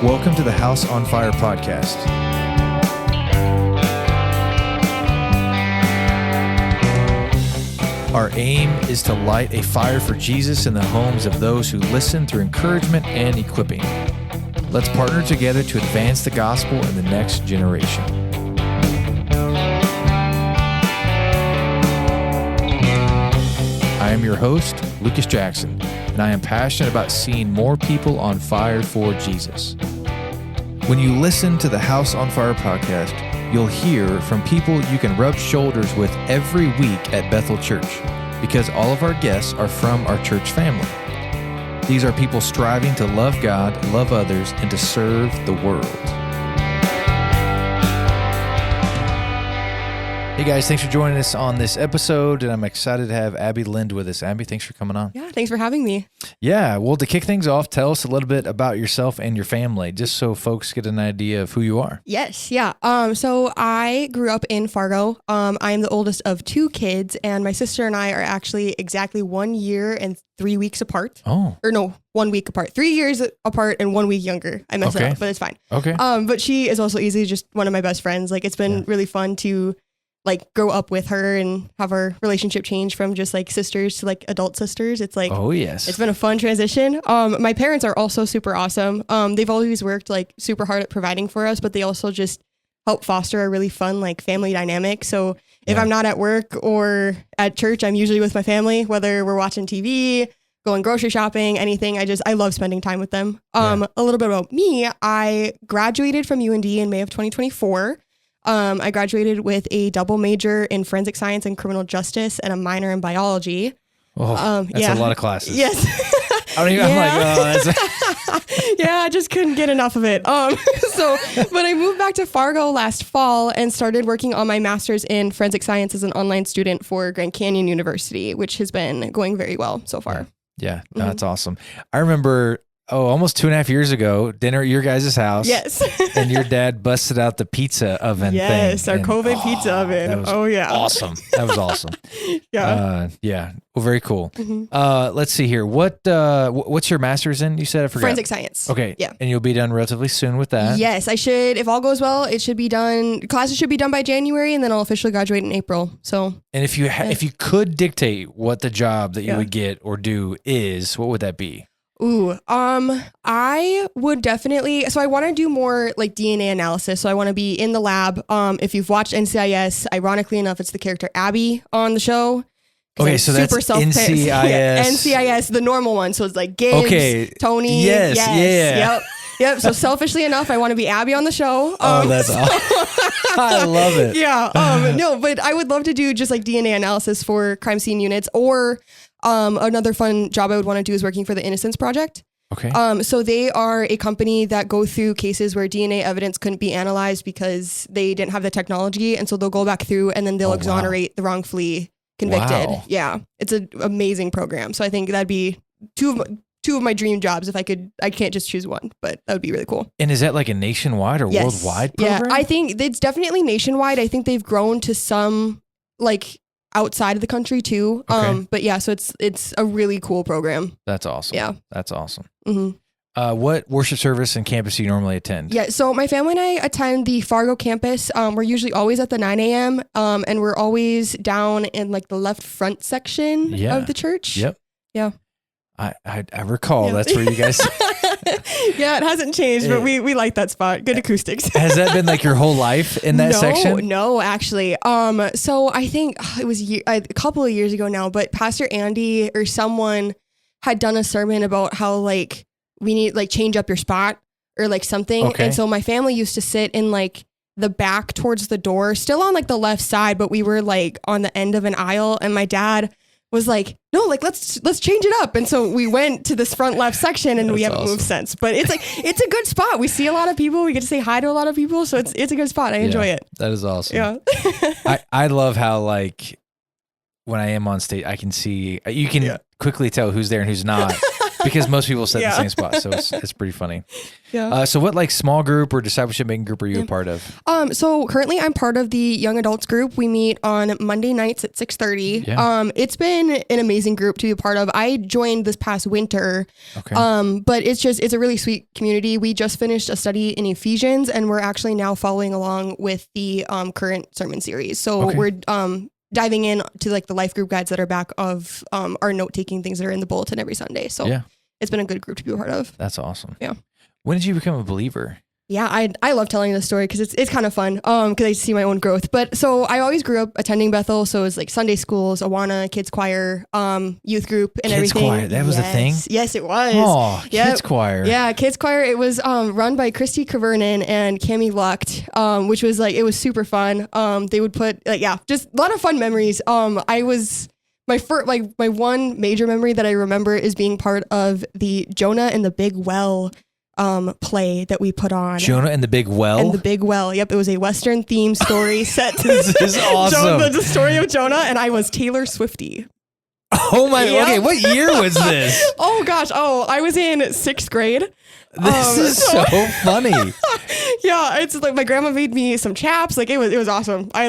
Welcome to the House on Fire podcast. Our aim is to light a fire for Jesus in the homes of those who listen through encouragement and equipping. Let's partner together to advance the gospel in the next generation. I am your host, Lucas Jackson, and I am passionate about seeing more people on fire for Jesus. When you listen to the House on Fire podcast, you'll hear from people you can rub shoulders with every week at Bethel Church, because all of our guests are from our church family. These are people striving to love God, love others, and to serve the world. Hey guys, thanks for joining us on this episode, and I'm excited to have Abby Lind with us. Abby, thanks for coming on. Yeah, thanks for having me. Yeah, well, to kick things off, tell us a little bit about yourself and your family, just so folks get an idea of who you are. Yes, yeah. So I grew up in Fargo. I am the oldest of two kids, and my sister and I are actually exactly 1 year and 3 weeks apart. Oh. Or no, 1 week apart. 3 years apart and 1 week younger. I messed it up, but it's fine. Okay. But she is also easily just one of my best friends. Like, it's been really fun to grow up with her and have our relationship change from just like sisters to like adult sisters. It's like, oh yes, it's been a fun transition. My parents are also super awesome. They've always worked like super hard at providing for us, but they also just help foster a really fun like family dynamic. So if I'm not at work or at church, I'm usually with my family, whether we're watching TV, going grocery shopping, anything. I love spending time with them. A little bit about me. I graduated from UND in May of 2024. I graduated with a double major in forensic science and criminal justice and a minor in biology. Oh, that's a lot of classes. Yes. I'm like, oh, that's yeah, I just couldn't get enough of it. But I moved back to Fargo last fall and started working on my master's in forensic science as an online student for Grand Canyon University, which has been going very well so far. Yeah, that's awesome. I remember, almost 2.5 years ago, dinner at your guys' house. Yes. And your dad busted out the pizza oven thing. Yes, our COVID pizza oven. That was awesome. That was awesome. Yeah. Well, very cool. Mm-hmm. Let's see here. What's your master's in? You said I forgot. Forensic science. Okay. Yeah. And you'll be done relatively soon with that? Yes, I should. If all goes well, it should be done. Classes should be done by January, and then I'll officially graduate in April. So. And if you could dictate what the job that you would get or do is, what would that be? Ooh, I would definitely, so I want to do more like DNA analysis. So I want to be in the lab. If you've watched NCIS, ironically enough, it's the character Abby on the show. Okay, so that's NCIS. Yeah, NCIS, the normal one. So it's like Gibbs, Tony. Yes. Yep. So selfishly enough, I want to be Abby on the show. That's awesome. I love it. Yeah. No, but I would love to do just like DNA analysis for crime scene units, or another fun job I would want to do is working for the Innocence Project. Okay. So they are a company that go through cases where DNA evidence couldn't be analyzed because they didn't have the technology. And so they'll go back through and then they'll exonerate the wrongfully convicted. Wow. Yeah. It's an amazing program. So I think that'd be two of my dream jobs if I could. I can't just choose one, but that would be really cool. And is that like a nationwide or worldwide program? Yeah, I think it's definitely nationwide. I think they've grown to some like outside of the country too. Okay. But yeah, so it's a really cool program. That's awesome. Yeah. That's awesome. Mm-hmm. What worship service and campus do you normally attend? Yeah, so my family and I attend the Fargo campus. We're usually always at the 9 a.m. And we're always down in like the left front section of the church. Yep. Yeah. I recall that's where you guys. Yeah, it hasn't changed, but we like that spot. Good acoustics. Has that been like your whole life in that section? No, actually. So I think it was a couple of years ago now, but Pastor Andy or someone had done a sermon about how like we need like change up your spot or like something. Okay. And so my family used to sit in like the back towards the door, still on like the left side, but we were like on the end of an aisle, and my dad was like, no, like let's change it up. And so we went to this front left section, and we haven't moved since. But it's like it's a good spot. We see a lot of people. We get to say hi to a lot of people. So it's a good spot. I enjoy it. That is awesome. Yeah. I love how like when I am on stage, I can see you can quickly tell who's there and who's not. because most people sit in the Yeah. same spot. So it's pretty funny. Yeah. So what like small group or discipleship making group are you a part of? So currently I'm part of the young adults group. We meet on Monday nights at 6:30. Yeah. It's been an amazing group to be a part of. I joined this past winter. Okay. But it's a really sweet community. We just finished a study in Ephesians and we're actually now following along with the current sermon series. So we're diving in to like the life group guides that are back of our note-taking things that are in the bulletin every Sunday. So it's been a good group to be a part of. That's awesome. Yeah. When did you become a believer? Yeah, I love telling this story because it's kind of fun because I see my own growth. But so I always grew up attending Bethel. So it was like Sunday schools, Awana, kids choir, youth group and Kids everything. choir, that was a thing? Yes, it was. Oh, kids choir. Yeah, kids choir. It was run by Christy Kavernan and Cami Lucht, which was like, it was super fun. They would put just a lot of fun memories. I was... My one major memory that I remember is being part of the Jonah and the Big Well play that we put on. Jonah and the Big Well? And the Big Well. Yep. It was a Western themed story set to This is awesome. the story of Jonah, and I was Taylor Swifty. Oh my, okay, what year was this? Oh gosh. Oh, I was in 6th grade. This is so funny. Yeah, it's like my grandma made me some chaps. Like it was awesome. I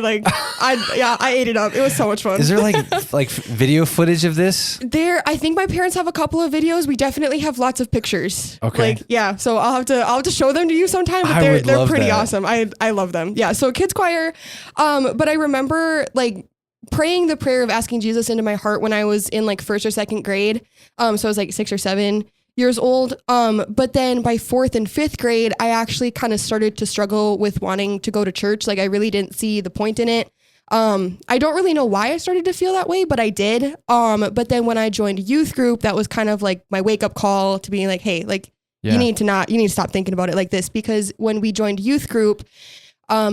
ate it up. It was so much fun. Is there like video footage of this? I think my parents have a couple of videos. We definitely have lots of pictures. Okay. So I'll have to show them to you sometime, but they're pretty awesome. I love them. Yeah. So kids choir. But I remember like praying the prayer of asking Jesus into my heart when I was in like 1st or 2nd grade. So I was like 6 or 7 years old. But then by 4th and 5th grade, I actually kind of started to struggle with wanting to go to church. Like I really didn't see the point in it. I don't really know why I started to feel that way, but I did. But then when I joined youth group, that was kind of like my wake up call to being like, hey, like you need to stop thinking about it like this, because when we joined youth group,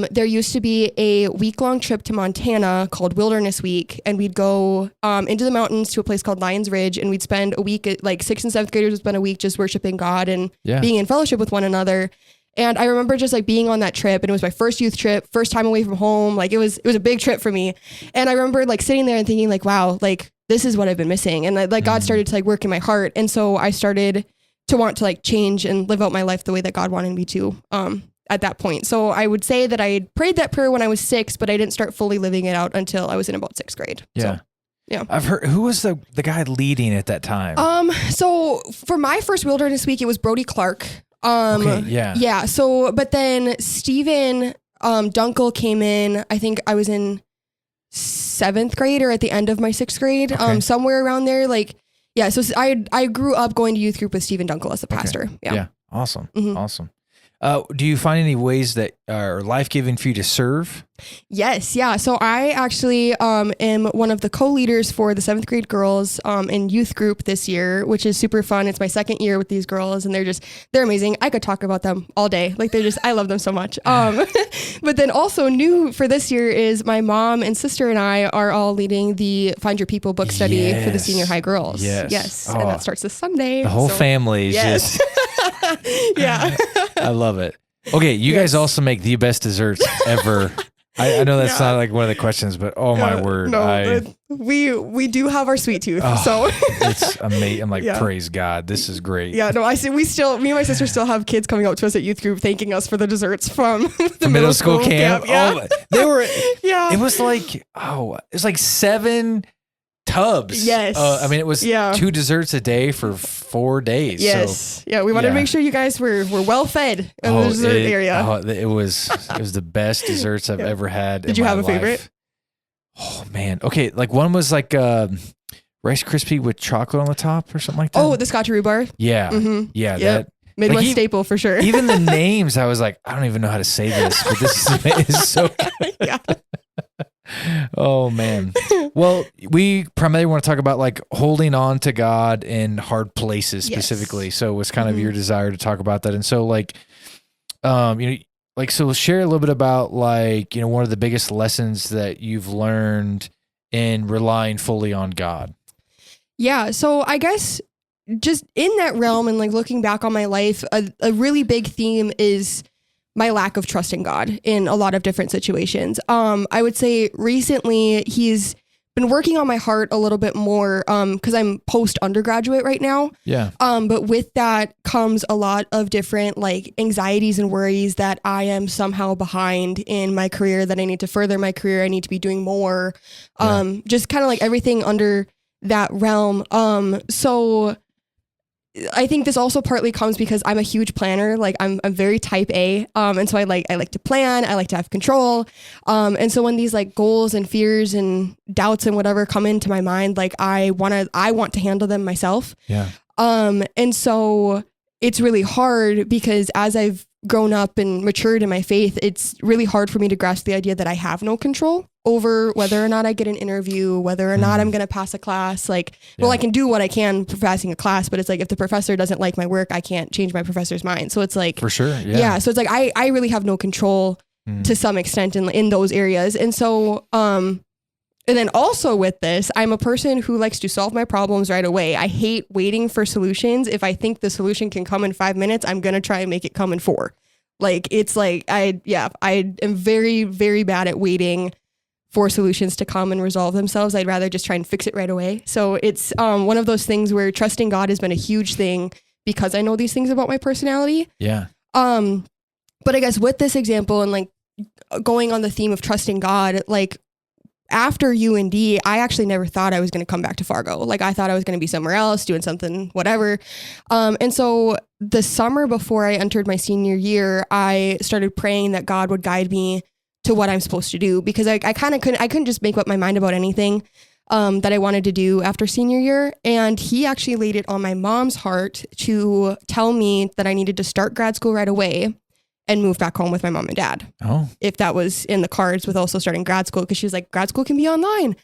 there used to be a week-long trip to Montana called Wilderness Week, and we'd go into the mountains to a place called Lions Ridge, and we'd spend a week, like 6th and 7th graders would spend a week just worshiping God and being in fellowship with one another. And I remember just like being on that trip, and it was my first youth trip, first time away from home. Like it was a big trip for me. And I remember like sitting there and thinking like, wow, like this is what I've been missing. And like God started to like work in my heart. And so I started to want to like change and live out my life the way that God wanted me to. At that point. So I would say that I had prayed that prayer when I was 6, but I didn't start fully living it out until I was in about 6th grade. Yeah. So, yeah. I've heard, who was the guy leading at that time? So for my first Wilderness Week, it was Brody Clark. Okay, yeah. Yeah. So, but then Stephen, Dunkel came in, I think I was in 7th grade or at the end of my 6th grade, somewhere around there. Like, yeah. So I grew up going to youth group with Stephen Dunkel as the pastor. Okay. Yeah. Awesome. Mm-hmm. Awesome. Do you find any ways that are life-giving for you to serve? Yes. Yeah. So I actually am one of the co-leaders for the 7th grade girls in youth group this year, which is super fun. It's my 2nd year with these girls, and they're amazing. I could talk about them all day. Like I love them so much. But then also new for this year is my mom and sister and I are all leading the Find Your People book study for the senior high girls. Yes. Oh. And that starts this Sunday. The whole family is just... Yeah. I love it. Okay, you guys also make the best desserts ever. I know that's not like one of the questions, but oh my word. No, we do have our sweet tooth. So it's amazing. I'm like, praise God. This is great. Yeah, no, me and my sister still have kids coming up to us at youth group thanking us for the desserts from the middle school camp. Yeah. Oh, they were, it was like 7 tubs. Yes. I mean, it was 2 desserts a day for 4 days. Yes. So, yeah. We wanted to make sure you guys were well fed in the dessert area. It was the best desserts I've ever had. Did you have a favorite? Oh man. Okay. Like one was like Rice Krispie with chocolate on the top or something like that. Oh, the Scotch rhubarb. Yeah. Mm-hmm. Yeah. That Midwest staple for sure. Even the names, I was like, I don't even know how to say this, but this is so good. Yeah. Oh man. Well, we primarily want to talk about like holding on to God in hard places specifically. So it was kind of your desire to talk about that. And so like, so share a little bit about like, one of the biggest lessons that you've learned in relying fully on God. Yeah. So I guess just in that realm and like looking back on my life, a really big theme is my lack of trust in God in a lot of different situations. I would say recently he's been working on my heart a little bit more because I'm post undergraduate right now. Yeah. But with that comes a lot of different like anxieties and worries that I am somehow behind in my career, that I need to further my career. I need to be doing more. Just kind of like everything under that realm. So I think this also partly comes because I'm a huge planner. Like I'm very type A. And so I like to plan, I like to have control. And so when these like goals and fears and doubts and whatever come into my mind, like I want to handle them myself. Yeah. And so it's really hard because as I've grown up and matured in my faith, it's really hard for me to grasp the idea that I have no control over whether or not I get an interview, whether or not I'm going to pass a class. Like, well, I can do what I can for passing a class, but it's like, if the professor doesn't like my work, I can't change my professor's mind. So it's like, for sure. Yeah. So it's like, I really have no control to some extent in those areas. And so, and then also with this, I'm a person who likes to solve my problems right away. I hate waiting for solutions. If I think the solution can come in 5 minutes, I'm going to try and make it come in 4. Like, it's like, I am very, very bad at waiting for solutions to come and resolve themselves. I'd rather just try and fix it right away. So it's one of those things where trusting God has been a huge thing because I know these things about my personality. Yeah. But I guess with this example and like going on the theme of trusting God, like after UND, I actually never thought I was going to come back to Fargo. Like I thought I was going to be somewhere else doing something, whatever. And so the summer before I entered my senior year, I started praying that God would guide me to what I'm supposed to do, because I couldn't just make up my mind about anything that I wanted to do after senior year. And he actually laid it on my mom's heart to tell me that I needed to start grad school right away and move back home with my mom and dad. Oh. If that was in the cards with also starting grad school, because she was like, grad school can be online.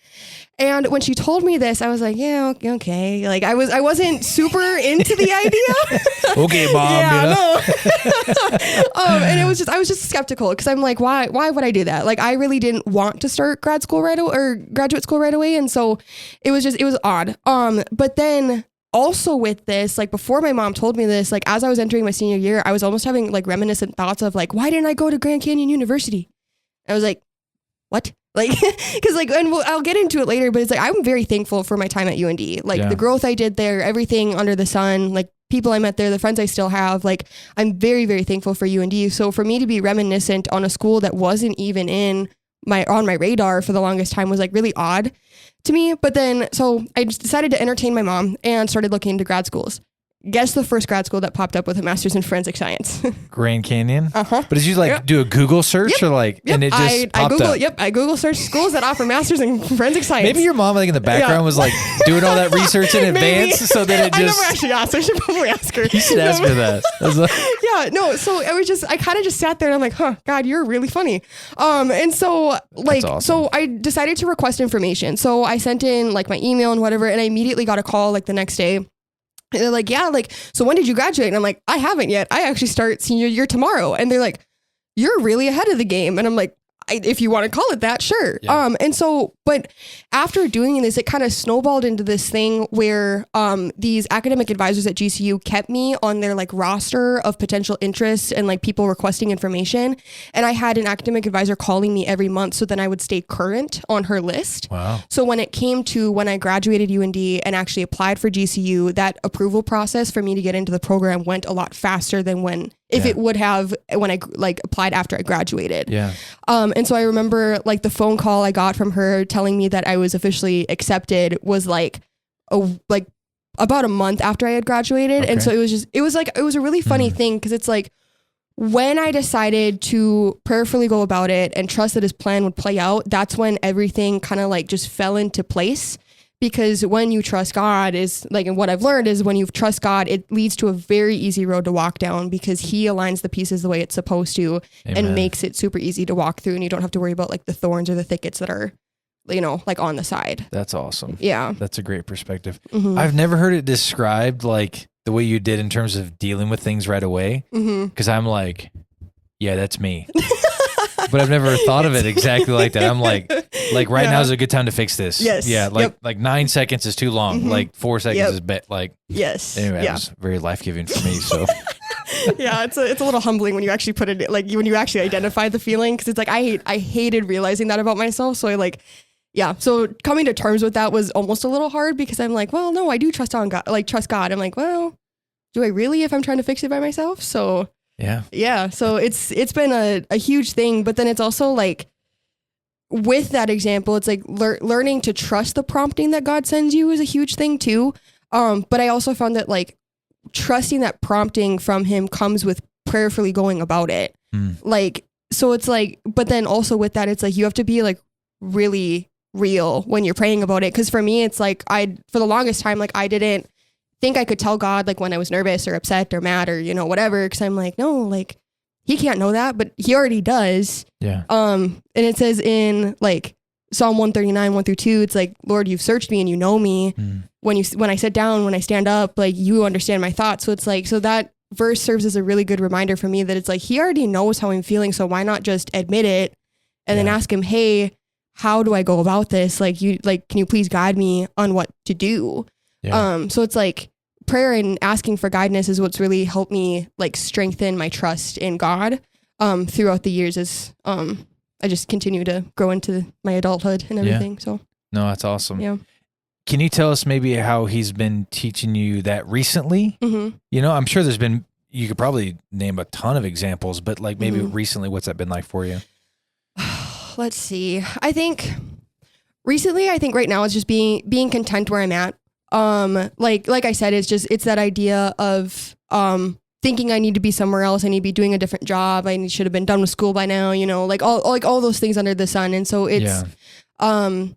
And when she told me this, I was like, yeah, okay. Like I wasn't super into the idea. Okay, mom. Yeah, no. And I was just skeptical because I'm like, why would I do that? Like I really didn't want to start grad school right away or graduate school right away. And so it was odd. But then also with this, like before my mom told me this, like as I was entering my senior year, I was almost having like reminiscent thoughts of like, why didn't I go to Grand Canyon University? I was like, what? Like, cause like, and I'll get into it later, but it's like, I'm very thankful for my time at UND, like the growth I did there, everything under the sun, like people I met there, the friends I still have, like, I'm very, very thankful for UND. So for me to be reminiscent on a school that wasn't even on my radar for the longest time was like really odd to me. But then, so I just decided to entertain my mom and started looking into grad schools. Guess the first grad school that popped up with a master's in forensic science. Grand Canyon? Uh-huh. But did you like do a Google search or like, and it just popped up? I Google searched schools that offer masters in forensic science. Maybe your mom like in the background was like doing all that research in advance so that it just... I never actually asked. I should probably ask her. You should ask her that. Yeah, no. So I kind of just sat there and I'm like, huh, God, you're really funny. And so like, awesome. So I decided to request information. So I sent in like my email and whatever, and I immediately got a call like the next day. And they're like, yeah, like, so when did you graduate? And I'm like, I haven't yet. I actually start senior year tomorrow. And they're like, you're really ahead of the game. And I'm like, if you want to call it that, sure. Yeah. And so, but after doing this, it kind of snowballed into this thing where these academic advisors at GCU kept me on their like roster of potential interests and like people requesting information. And I had an academic advisor calling me every month. So then I would stay current on her list. Wow. So when it came to when I graduated UND and actually applied for GCU, that approval process for me to get into the program went a lot faster than if it would have when I like applied after I graduated. Yeah. And so I remember like the phone call I got from her telling me that I was officially accepted was like about a month after I had graduated. Okay. And so it was a really funny thing, because it's like when I decided to prayerfully go about it and trust that his plan would play out, that's when everything kind of like just fell into place. Because when you trust God is like, and what I've learned is when you trust God, it leads to a very easy road to walk down, because he aligns the pieces the way it's supposed to. Amen. And makes it super easy to walk through, and you don't have to worry about like the thorns or the thickets that are, like on the side. That's awesome. Yeah. That's a great perspective. Mm-hmm. I've never heard it described like the way you did in terms of dealing with things right away. Because I'm like, yeah, that's me. But I've never thought of it exactly like that. I'm like right now is a good time to fix this. Yes. Yeah. Like 9 seconds is too long. Like 4 seconds is like, yes. Anyway, it was very life-giving for me. So yeah, it's a little humbling when you actually put it, like when you actually identify the feeling. Cause it's like, I hated realizing that about myself. So I like yeah. So coming to terms with that was almost a little hard because I'm like, well, no, I do trust on God, like trust God. I'm like, well, do I really if I'm trying to fix it by myself? So yeah. So it's been a huge thing, but then it's also like with that example, it's like learning to trust the prompting that God sends you is a huge thing too. But I also found that like trusting that prompting from him comes with prayerfully going about it. Like, so it's like, but then also with that, it's like, you have to be like really real when you're praying about it. Cause for me, it's like, for the longest time, like I didn't think I could tell God like when I was nervous or upset or mad or, you know, whatever. Cause I'm like, no, like he can't know that, but he already does. Yeah. And it says in like Psalm 139, 1-2, it's like, Lord, you've searched me and you know me. When I sit down, when I stand up, like you understand my thoughts. So it's like, so that verse serves as a really good reminder for me that it's like, he already knows how I'm feeling. So why not just admit it and then ask him, hey, how do I go about this? Like can you please guide me on what to do? Yeah. So it's like prayer and asking for guidance is what's really helped me like strengthen my trust in God, throughout the years as, I just continue to grow into my adulthood and everything. So no, that's awesome. Yeah. Can you tell us maybe how he's been teaching you that recently? You know, I'm sure you could probably name a ton of examples, but like maybe recently, what's that been like for you? Let's see. I think right now it's just being content where I'm at. Like I said, it's that idea of, thinking I need to be somewhere else. I need to be doing a different job. I should have been done with school by now, you know, like all those things under the sun. And so it's one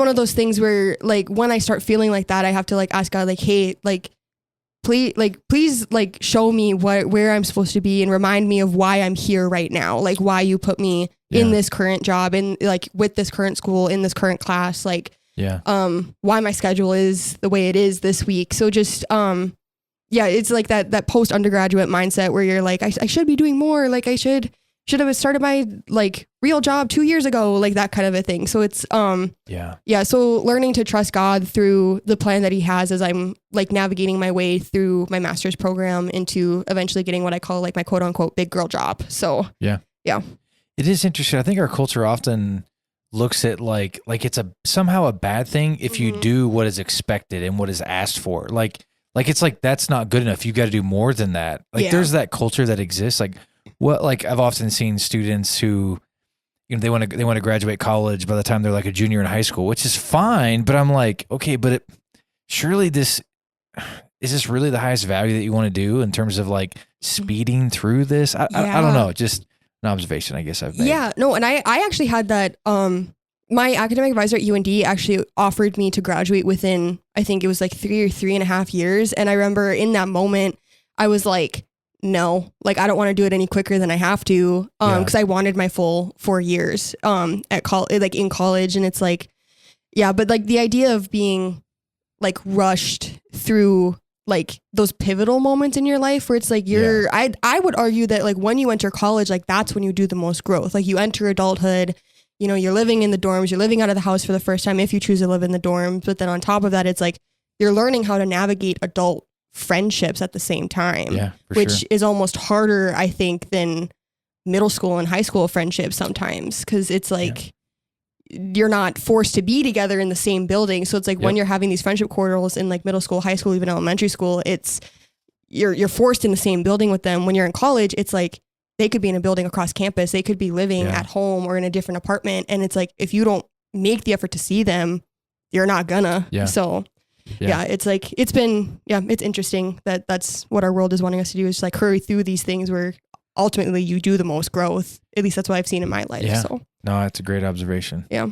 of those things where like, when I start feeling like that, I have to like ask God, like, hey, like, please like show me where I'm supposed to be and remind me of why I'm here right now. Like why you put me in this current job and like with this current school, in this current class, like, why my schedule is the way it is this week. So just, it's like that post undergraduate mindset where you're like, I should be doing more. Like I should have started my like real job 2 years ago, like that kind of a thing. So it's, so learning to trust God through the plan that he has as I'm like navigating my way through my master's program into eventually getting what I call like my quote unquote big girl job. So yeah. It is interesting. I think our culture often looks at like it's somehow a bad thing if you do what is expected and what is asked for. Like it's like that's not good enough. You got to do more than that. Like there's that culture that exists. Like I've often seen students who, you know, they want to graduate college by the time they're like a junior in high school, which is fine. But I'm like, okay, but surely is this really the highest value that you want to do in terms of like speeding through this? I don't know. Just an observation, I guess I've made. Yeah, no, and I actually had that. My academic advisor at UND actually offered me to graduate within, I think it was like 3 or 3.5 years. And I remember in that moment, I was like, no, like, I don't want to do it any quicker than I have to. Cause I wanted my full 4 years, at college, like in college. And it's like, but like the idea of being like rushed through like those pivotal moments in your life where it's like I would argue that like when you enter college, like that's when you do the most growth. Like you enter adulthood, you know, you're living in the dorms, you're living out of the house for the first time if you choose to live in the dorms. But then on top of that, it's like you're learning how to navigate adult friendships at the same time, which is almost harder, I think, than middle school and high school friendships sometimes. Cause it's like, you're not forced to be together in the same building. So it's like when you're having these friendship quarrels in like middle school, high school, even elementary school, it's you're forced in the same building with them. When you're in college, it's like they could be in a building across campus. They could be living at home or in a different apartment. And it's like, if you don't make the effort to see them, you're not gonna. So it's like, it's been, it's interesting that that's what our world is wanting us to do, is like hurry through these things where ultimately you do the most growth. At least that's what I've seen in my life. So no, that's a great observation. Yeah.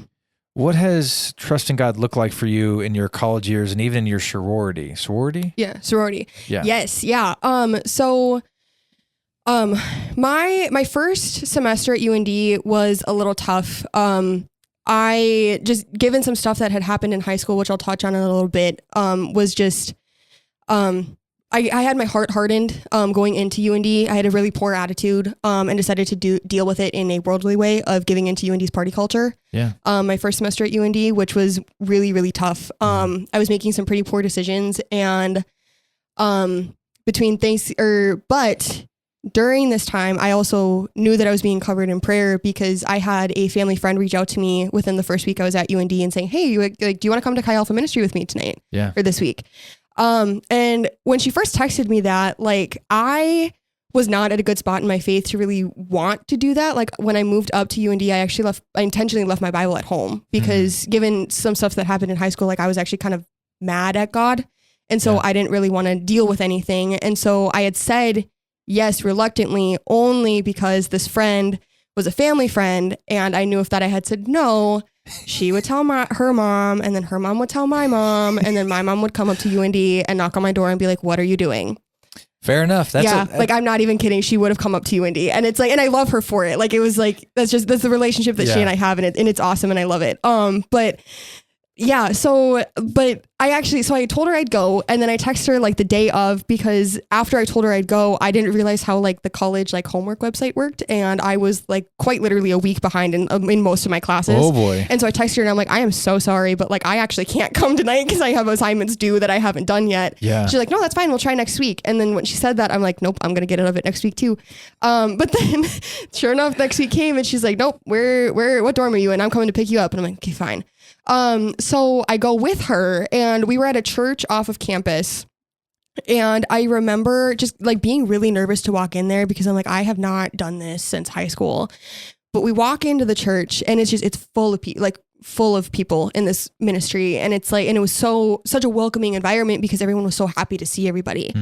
What has trusting God looked like for you in your college years and even in your sorority? Yeah, sorority. Yeah. Yes. Yeah. My first semester at UND was a little tough. I just, given some stuff that had happened in high school, which I'll touch on in a little bit, was just, I had my heart hardened, going into UND. I had a really poor attitude, and decided to deal with it in a worldly way of giving into UND's party culture. Yeah. My first semester at UND, which was really, really tough. I was making some pretty poor decisions, and, but during this time, I also knew that I was being covered in prayer because I had a family friend reach out to me within the first week I was at UND and saying, hey, like, do you want to come to Chi Alpha ministry with me tonight? Yeah. Or this week? And when she first texted me that, like, I was not at a good spot in my faith to really want to do that. Like when I moved up to UND, I intentionally left my Bible at home because given some stuff that happened in high school, like I was actually kind of mad at God. And so I didn't really want to deal with anything. And so I had said yes, reluctantly, only because this friend was a family friend. And I knew if that I had said no, she would tell her mom, and then her mom would tell my mom, and then my mom would come up to UND and knock on my door and be like, what are you doing? Fair enough. Like I'm not even kidding. She would have come up to UND, and it's like, and I love her for it. Like it was like, that's the relationship that she and I have, and it's awesome. And I love it. But yeah, I told her I'd go, and then I texted her like the day of, because after I told her I'd go, I didn't realize how like the college like homework website worked, and I was like quite literally a week behind in most of my classes. Oh boy. And so I texted her and I'm like, I am so sorry, but like I actually can't come tonight because I have assignments due that I haven't done yet. Yeah. She's like, no, that's fine, we'll try next week. And then when she said that, I'm like, nope, I'm gonna get out of it next week too. But then sure enough, next week came and she's like, nope, what dorm are you in? I'm coming to pick you up. And I'm like, okay, fine. So I go with her, and we were at a church off of campus, and I remember just like being really nervous to walk in there because I'm like, I have not done this since high school. But we walk into the church, and it's full of people in this ministry, and it's like, and it was such a welcoming environment because everyone was so happy to see everybody.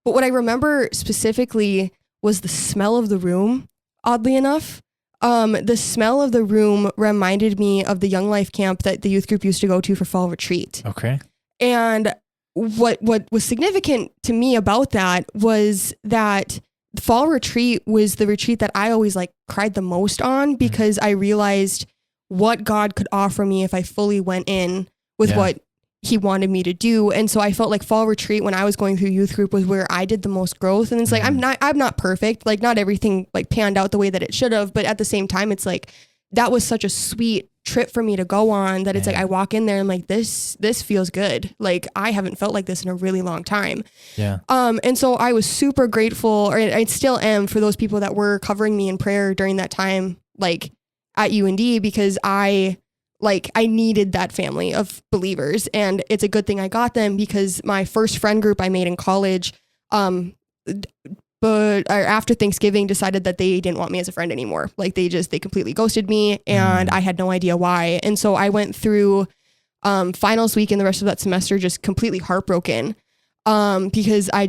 But what I remember specifically was the smell of the room, oddly enough. The smell of the room reminded me of the Young Life camp that the youth group used to go to for fall retreat. Okay. And what was significant to me about that was that fall retreat was the retreat that I always like cried the most on, because I realized what God could offer me if I fully went in with what he wanted me to do. And so I felt like fall retreat when I was going through youth group was where I did the most growth. And it's like, I'm not perfect. Like not everything like panned out the way that it should have. But at the same time, it's like, that was such a sweet trip for me to go on that it's like, I walk in there and I'm like, this feels good. Like I haven't felt like this in a really long time. Yeah. And so I was super grateful, or I still am, for those people that were covering me in prayer during that time, like at UND, because I needed that family of believers, and it's a good thing I got them, because my first friend group I made in college, but after Thanksgiving decided that they didn't want me as a friend anymore. Like they completely ghosted me, and I had no idea why. And so I went through finals week and the rest of that semester just completely heartbroken. Because I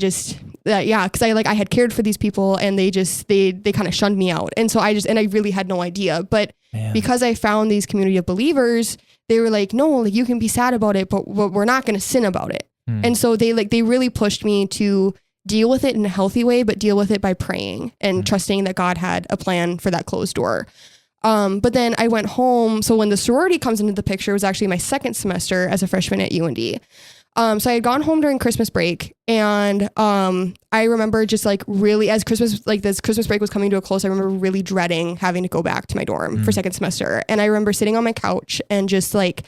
had cared for these people, and they kind of shunned me out. And so I really had no idea. But because I found these community of believers, they were like, no, like you can be sad about it, but we're not going to sin about it. And so they really pushed me to deal with it in a healthy way, but deal with it by praying and trusting that God had a plan for that closed door. But then I went home. So when the sorority comes into the picture, it was actually my second semester as a freshman at UND. So I had gone home during Christmas break, and I remember just like really, as Christmas break was coming to a close, I remember really dreading having to go back to my dorm for second semester. And I remember sitting on my couch and just like,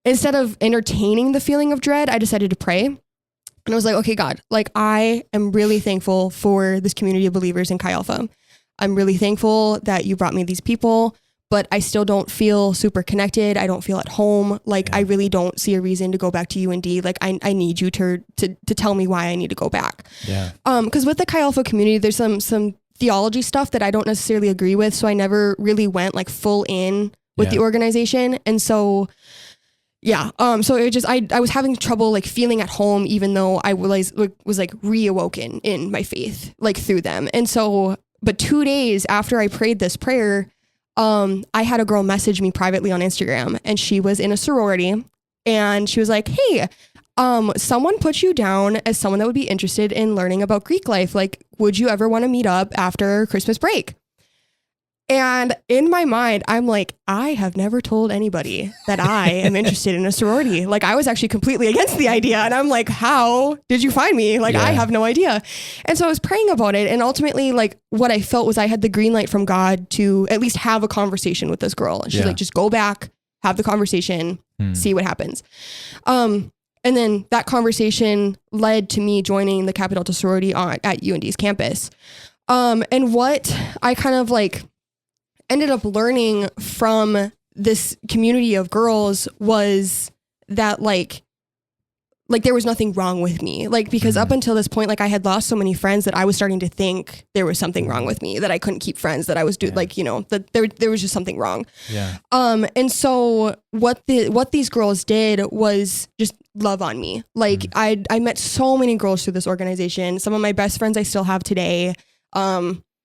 instead of entertaining the feeling of dread, I decided to pray. And I was like, okay, God, like I am really thankful for this community of believers in Chi Alpha. I'm really thankful that you brought me these people, but I still don't feel super connected. I don't feel at home. Like I really don't see a reason to go back to UND. Like I need you to tell me why I need to go back. Yeah. Because with the Chi Alpha community, there's some theology stuff that I don't necessarily agree with. So I never really went like full in with the organization. And so so it just, I was having trouble like feeling at home, even though I was like reawoken in my faith, like through them. And so, but 2 days after I prayed this prayer, I had a girl message me privately on Instagram, and she was in a sorority, and she was like, hey, someone put you down as someone that would be interested in learning about Greek life. Like, would you ever want to meet up after Christmas break? And in my mind, I'm like, I have never told anybody that I am interested in a sorority. Like I was actually completely against the idea. And I'm like, how did you find me? Like, I have no idea. And so I was praying about it. And ultimately, like what I felt was I had the green light from God to at least have a conversation with this girl. And she's like, just go back, have the conversation, see what happens. And then that conversation led to me joining the Kappa Delta sorority at UND's campus. And what I kind of like ended up learning from this community of girls was that like there was nothing wrong with me. Like, because up until this point, like I had lost so many friends that I was starting to think there was something wrong with me, that I couldn't keep friends, that I was like, you know, that there was just something wrong. Yeah. And so what these girls did was just love on me. Like I met so many girls through this organization. Some of my best friends I still have today.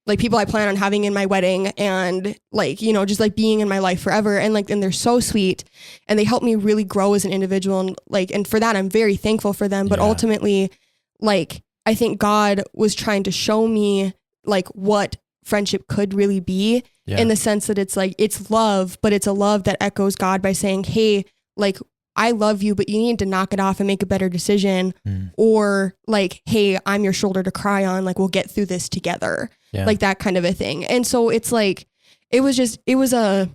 Like people I plan on having in my wedding, and like, you know, just like being in my life forever. And like, and they're so sweet, and they helped me really grow as an individual. And like, and for that, I'm very thankful for them. But ultimately, like, I think God was trying to show me like what friendship could really be, in the sense that it's like, it's love, but it's a love that echoes God by saying, hey, like, I love you, but you need to knock it off and make a better decision. Or like, hey, I'm your shoulder to cry on. Like, we'll get through this together. Like that kind of a thing. And so it's like, it was a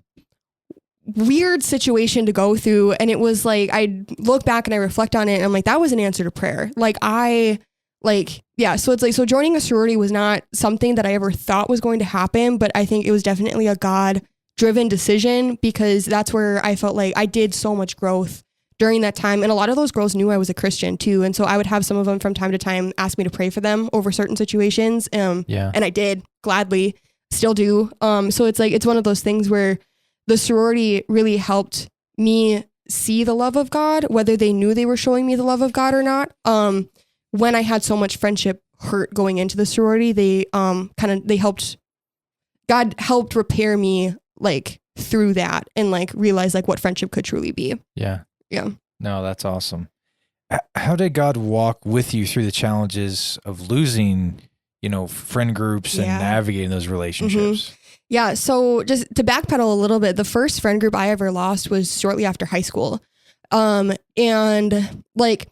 weird situation to go through. And it was like, I look back and I reflect on it, and I'm like, that was an answer to prayer. Like so it's like, so joining a sorority was not something that I ever thought was going to happen, but I think it was definitely a God driven decision, because that's where I felt like I did so much growth during that time. And a lot of those girls knew I was a Christian too. And so I would have some of them from time to time ask me to pray for them over certain situations. And I did gladly, still do. So it's like, it's one of those things where the sorority really helped me see the love of God, whether they knew they were showing me the love of God or not. When I had so much friendship hurt going into the sorority, God helped repair me like through that, and like realize like what friendship could truly be. Yeah. Yeah. No, that's awesome. How did God walk with you through the challenges of losing, you know, friend groups and navigating those relationships? Yeah. So just to backpedal a little bit, the first friend group I ever lost was shortly after high school. And like,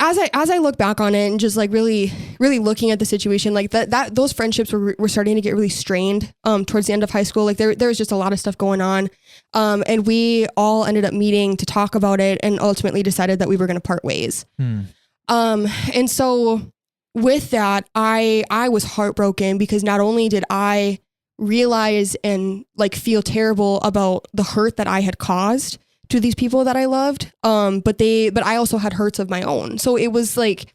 as I look back on it and just like really looking at the situation, like that those friendships were starting to get really strained towards the end of high school. Like there was just a lot of stuff going on, and we all ended up meeting to talk about it, and ultimately decided that we were going to part ways. And so with that, I was heartbroken, because not only did I realize and like feel terrible about the hurt that I had caused to these people that I loved. But I also had hurts of my own. So it was like,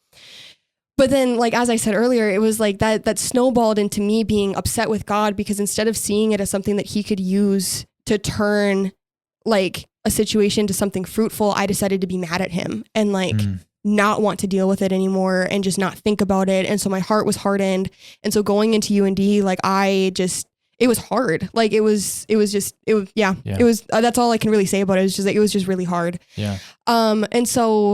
but then like, as I said earlier, it was like that snowballed into me being upset with God, because instead of seeing it as something that he could use to turn like a situation to something fruitful, I decided to be mad at him and like not want to deal with it anymore and just not think about it. And so my heart was hardened. And so going into UND, like it was hard. Like it was that's all I can really say about it. It was just like, it was just really hard. Yeah. And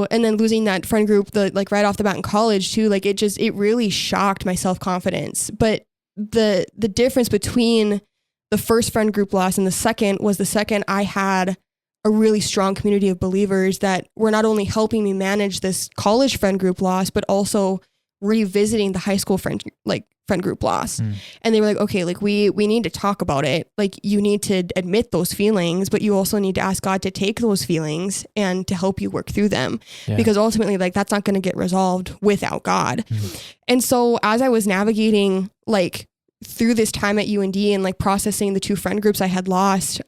then losing that friend group, like right off the bat in college too, like it really shocked my self-confidence. But the difference between the first friend group loss and the second I had a really strong community of believers that were not only helping me manage this college friend group loss, but also revisiting the high school friend group loss. And they were like, okay, like we need to talk about it. Like you need to admit those feelings, but you also need to ask God to take those feelings and to help you work through them, because ultimately like that's not going to get resolved without God. And so as I was navigating like through this time at UND and like processing the two friend groups I had lost,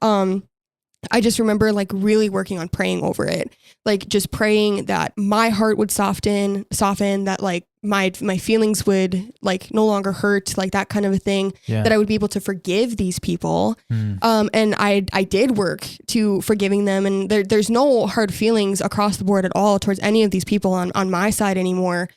I just remember like really working on praying over it, like just praying that my heart would soften, that like my feelings would like no longer hurt, like that kind of a thing, that I would be able to forgive these people. And I did work to forgiving them. And there's no hard feelings across the board at all towards any of these people on my side anymore.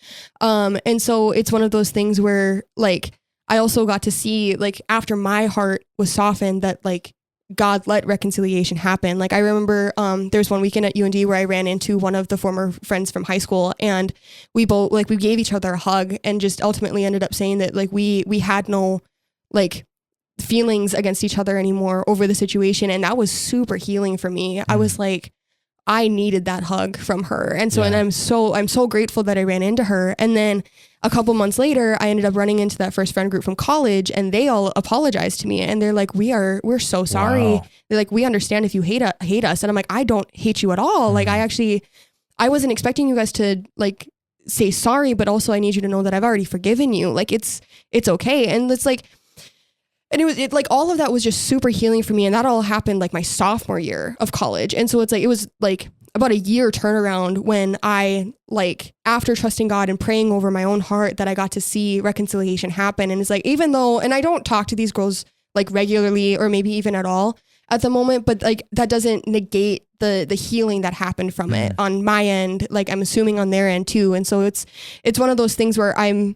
And so it's one of those things where like, I also got to see like after my heart was softened that like God let reconciliation happen. Like I remember there's one weekend at UND where I ran into one of the former friends from high school, and we both like we gave each other a hug and just ultimately ended up saying that like we had no like feelings against each other anymore over the situation. And that was super healing for me. I was like, I needed that hug from her. And so, and I'm so grateful that I ran into her. And then a couple months later, I ended up running into that first friend group from college, and they all apologized to me. And they're like, we're so sorry. Wow. They're like, we understand if you hate us. And I'm like, I don't hate you at all. Like I wasn't expecting you guys to like say sorry, but also I need you to know that I've already forgiven you. Like it's okay. And it's like, and it like all of that was just super healing for me. And that all happened like my sophomore year of college. And so it's like, it was like about a year turnaround when I like, after trusting God and praying over my own heart, that I got to see reconciliation happen. And it's like, even though, and I don't talk to these girls like regularly or maybe even at all at the moment, but like that doesn't negate the healing that happened from it on my end. Like I'm assuming on their end too. And so it's one of those things where I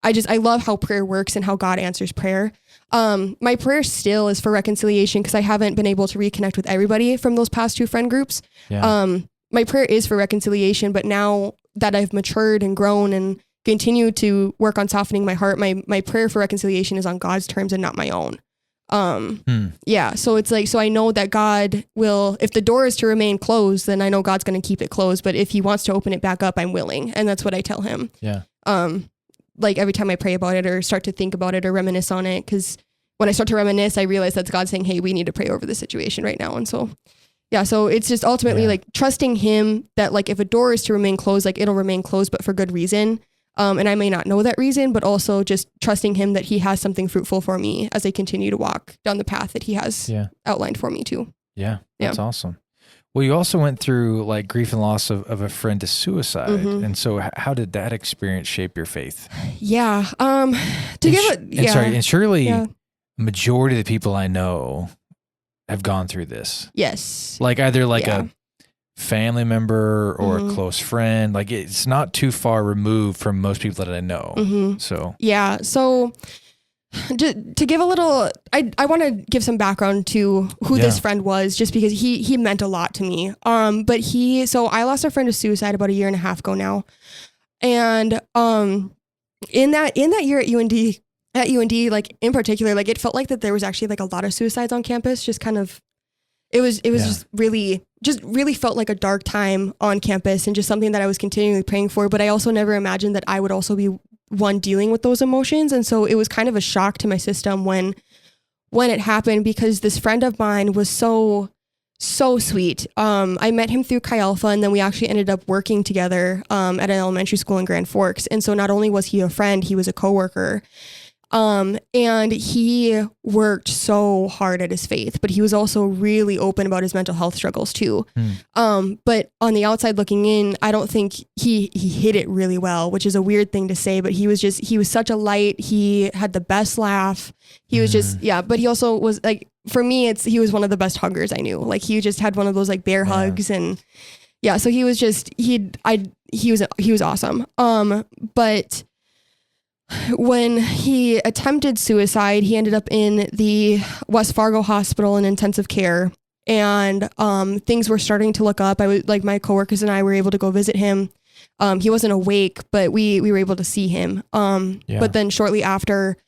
love how prayer works and how God answers prayer. My prayer still is for reconciliation because I haven't been able to reconnect with everybody from those past 2 friend groups. Yeah. My prayer is for reconciliation, but now that I've matured and grown and continue to work on softening my heart, my prayer for reconciliation is on God's terms and not my own. Yeah. So it's like, so I know that God will, if the door is to remain closed, then I know God's going to keep it closed. But if he wants to open it back up, I'm willing. And that's what I tell him. Yeah. Like every time I pray about it or start to think about it or reminisce on it. Cause when I start to reminisce, I realize that's God saying, hey, we need to pray over this situation right now. And so, yeah. So it's just ultimately like trusting him that like, if a door is to remain closed, like it'll remain closed, but for good reason. And I may not know that reason, but also just trusting him that he has something fruitful for me as I continue to walk down the path that he has outlined for me too. Yeah. That's awesome. Well, you also went through like grief and loss of a friend to suicide. And so how did that experience shape your faith? Yeah. And surely majority of the people I know have gone through this. Yes. Like either like a family member or a close friend. Like it's not too far removed from most people that I know. So so to give a little, I want to give some background to who this friend was, just because he meant a lot to me. But so I lost a friend to suicide about 1.5 years ago now. And in that year at UND, like in particular, like it felt like that there was actually like a lot of suicides on campus. Just kind of, it was just really felt like a dark time on campus and just something that I was continually praying for. But I also never imagined that I would also be one dealing with those emotions. And so it was kind of a shock to my system when it happened, because this friend of mine was so sweet. I met him through Chi Alpha, and then we actually ended up working together at an elementary school in Grand Forks. And so not only was he a friend, he was a coworker. And he worked so hard at his faith, but he was also really open about his mental health struggles too. But on the outside looking in, I don't think he hid it really well, which is a weird thing to say, but he was such a light. He had the best laugh. He was just, but he also was like, for me, he was one of the best huggers I knew. Like he just had one of those like bear hugs, and so he was just, he was awesome. But when he attempted suicide, he ended up in the West Fargo hospital in intensive care, and things were starting to look up. My coworkers and I were able to go visit him. He wasn't awake, but we were able to see him. But then shortly after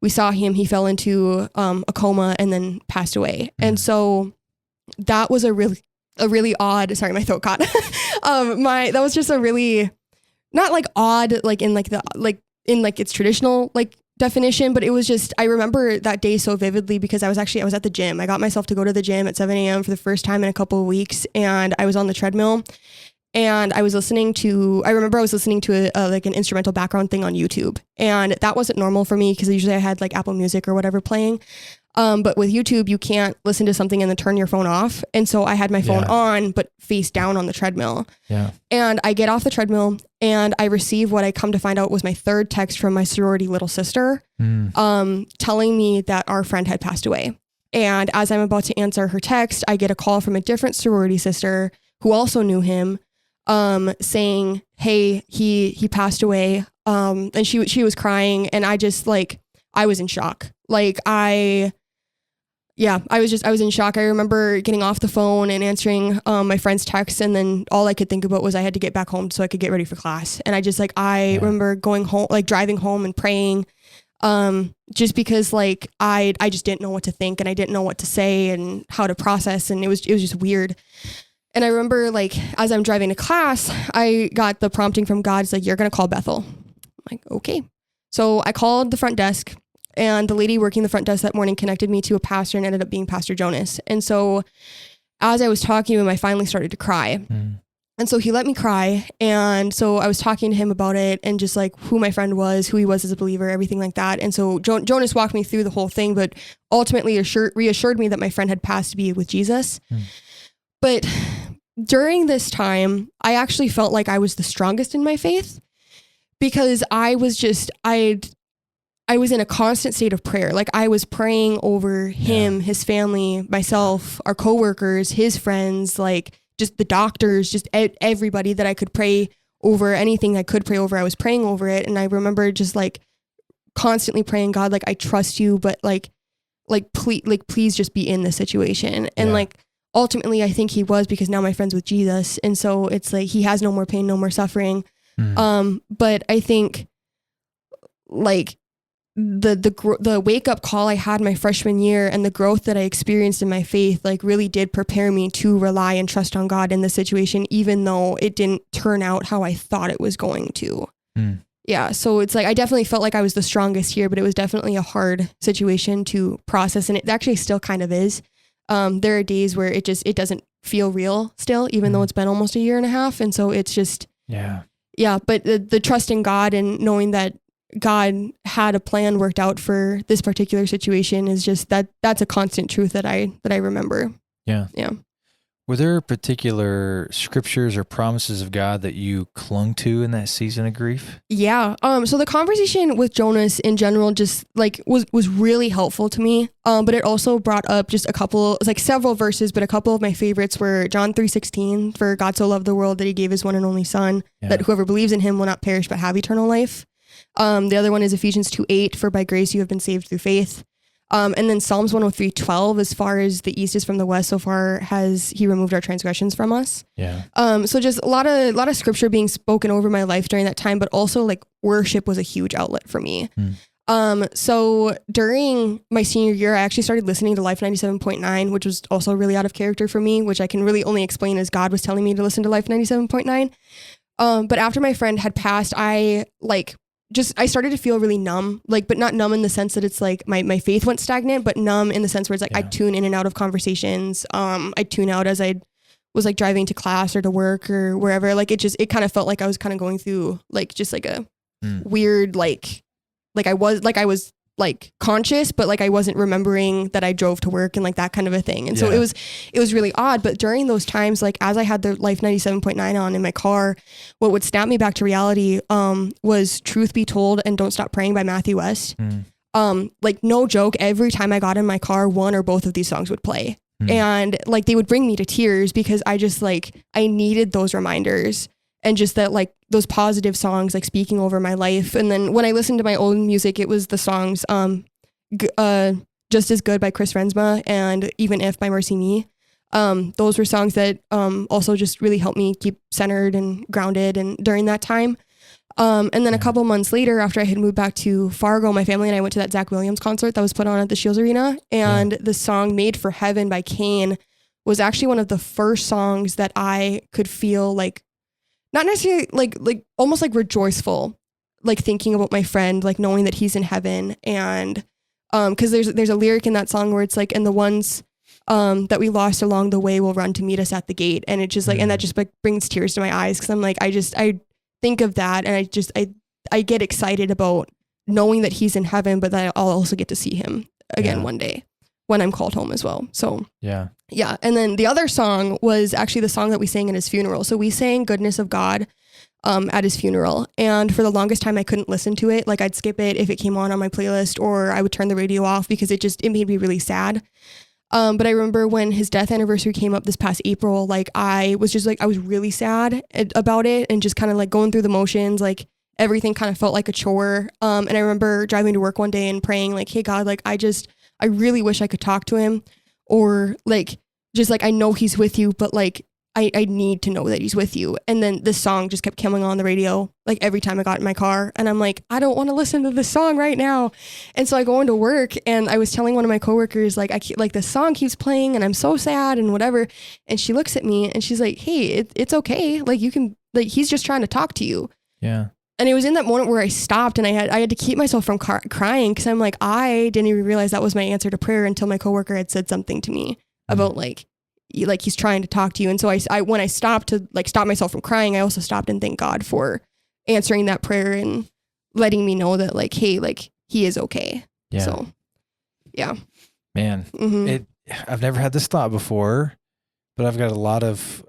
we saw him, he fell into a coma and then passed away. And so that was a really odd, sorry, my throat caught. That was just a really, not like odd, like in like its traditional like definition, but it was just, I remember that day so vividly because I was at the gym. I got myself to go to the gym at 7 a.m. for the first time in a couple of weeks, and I was on the treadmill, and I was listening to like an instrumental background thing on YouTube, and that wasn't normal for me because usually I had like Apple Music or whatever playing. But with YouTube, you can't listen to something and then turn your phone off. And so I had my phone on, but face down on the treadmill. Yeah. And I get off the treadmill and I receive what I come to find out was my third text from my sorority little sister, telling me that our friend had passed away. And as I'm about to answer her text, I get a call from a different sorority sister who also knew him, saying, hey, he passed away. And she was crying, and I just like, I was in shock. Like I was in shock. I remember getting off the phone and answering my friend's text, and then all I could think about was I had to get back home so I could get ready for class. And I just like, I remember going home, like driving home and praying, just because like I just didn't know what to think, and I didn't know what to say and how to process, and it was just weird. And I remember like as I'm driving to class, I got the prompting from God. It's like, you're gonna call Bethel. I'm like, okay. So I called the front desk, and the lady working the front desk that morning connected me to a pastor, and ended up being Pastor Jonas. And so as I was talking to him, I finally started to cry. And so he let me cry. And so I was talking to him about it and just like who my friend was, who he was as a believer, everything like that. And so Jonas walked me through the whole thing, but ultimately reassured me that my friend had passed to be with Jesus. But during this time, I actually felt like I was the strongest in my faith because I was in a constant state of prayer. Like I was praying over him, his family, myself, our coworkers, his friends, like just the doctors, just everybody that I could pray over, anything I could pray over, I was praying over it. And I remember just like constantly praying, God, like I trust you, but please just be in this situation. And like ultimately I think he was, because now my friend's with Jesus. And so it's like, he has no more pain, no more suffering. But I think like the wake up call I had my freshman year and the growth that I experienced in my faith, like really did prepare me to rely and trust on God in this situation, even though it didn't turn out how I thought it was going to. Yeah. So it's like, I definitely felt like I was the strongest here, but it was definitely a hard situation to process. And it actually still kind of is. There are days where it doesn't feel real still, even though it's been almost a year and a half. And so it's just, but the trust in God and knowing that God had a plan worked out for this particular situation is just that's a constant truth that I remember. Yeah. Were there particular scriptures or promises of God that you clung to in that season of grief? Yeah. So the conversation with Jonas in general just like was really helpful to me. But it also brought up just several verses, but a couple of my favorites were John 3:16, for God so loved the world that he gave his one and only son, that whoever believes in him will not perish but have eternal life. The other one is Ephesians 2:8, for by grace you have been saved through faith. And then Psalms 103:12, as far as the east is from the west, so far has he removed our transgressions from us. So just a lot of scripture being spoken over my life during that time, but also like worship was a huge outlet for me. So during my senior year, I actually started listening to Life 97.9, which was also really out of character for me, which I can really only explain as God was telling me to listen to Life 97.9. But after my friend had passed, I started to feel really numb, but not numb in the sense that it's like my faith went stagnant, but numb in the sense where it's like I tune in and out of conversations. I tune out as I was like driving to class or to work or wherever. Like it kind of felt like I was kind of going through like just like a weird I was conscious, but like I wasn't remembering that I drove to work and like that kind of a thing. And so it was really odd. But during those times, like as I had the Life 97.9 on in my car, what would snap me back to reality was Truth Be Told and Don't Stop Praying by Matthew West. Like no joke, every time I got in my car, one or both of these songs would play. And like they would bring me to tears because I just I needed those reminders. And just that like those positive songs like speaking over my life. And then when I listened to my old music, it was the songs Just As Good by Chris Rensma and Even If by Mercy Me. Those were songs that also just really helped me keep centered and grounded and during that time. And then a couple months later, after I had moved back to Fargo, my family and I went to that Zach Williams concert that was put on at the Shields Arena. And the song Made for Heaven by Kane was actually one of the first songs that I could feel like, not necessarily like almost like rejoiceful, like thinking about my friend, like knowing that he's in heaven. And because there's a lyric in that song where it's like, and the ones that we lost along the way will run to meet us at the gate. And it just like, and that just like brings tears to my eyes. Cause I'm like, I think of that and I get excited about knowing that he's in heaven, but that I'll also get to see him again one day when I'm called home as well. So yeah. And then the other song was actually the song that we sang at his funeral. So we sang Goodness of God at his funeral. And for the longest time, I couldn't listen to it. Like I'd skip it if it came on my playlist, or I would turn the radio off because it made me really sad. But I remember when his death anniversary came up this past April, like I was really sad about it and just kind of like going through the motions, like everything kind of felt like a chore. And I remember driving to work one day and praying like, hey God, like I really wish I could talk to him, or like, just like, I know he's with you, but like, I need to know that he's with you. And then this song just kept coming on the radio, like every time I got in my car, and I'm like, I don't want to listen to this song right now. And so I go into work and I was telling one of my coworkers, like, this song keeps playing and I'm so sad and whatever. And she looks at me and she's like, hey, it's okay. Like you can, like, he's just trying to talk to you. Yeah. And it was in that moment where I stopped and I had to keep myself from crying, because I'm like, I didn't even realize that was my answer to prayer until my coworker had said something to me about like, like he's trying to talk to you. And so I when I stopped to like stop myself from crying, I also stopped and thank God for answering that prayer and letting me know that like, hey, like he is okay. Yeah. So yeah. Man, I've never had this thought before, but I've got a lot of